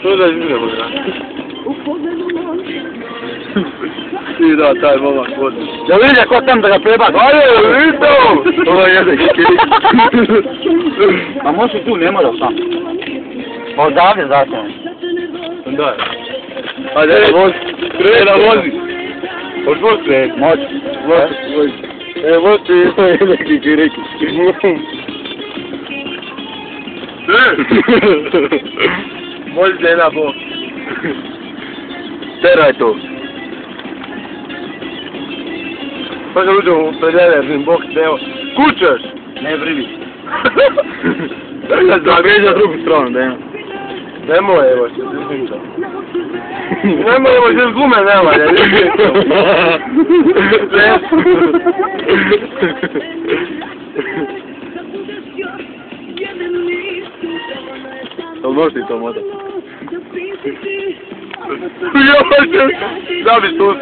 To da izmijemo ga. I da, taj momak vodi. Ja vidim ko tam da ga prebaci. Ajde, vidio! Ovo je jedan kikiri. A može tu, ne mora sam. Odavde zatim. Da. Ajde, vozi. Krena, vozi. Hoć vozi kreni? Može. Vozi. Vozi ti isto jedan kikiriki. Vozi se jedna bok. Teraj to. Pa kad uđemo u predjevernim bok, evo. Kućeš! Ne vrivi. Zaveđa drugu stranu, da ima. Nemoj, evo, što se zvijem da. Nemoj, evo, što gume nema, ja vidim to. Možeš ti to moda? Da bi to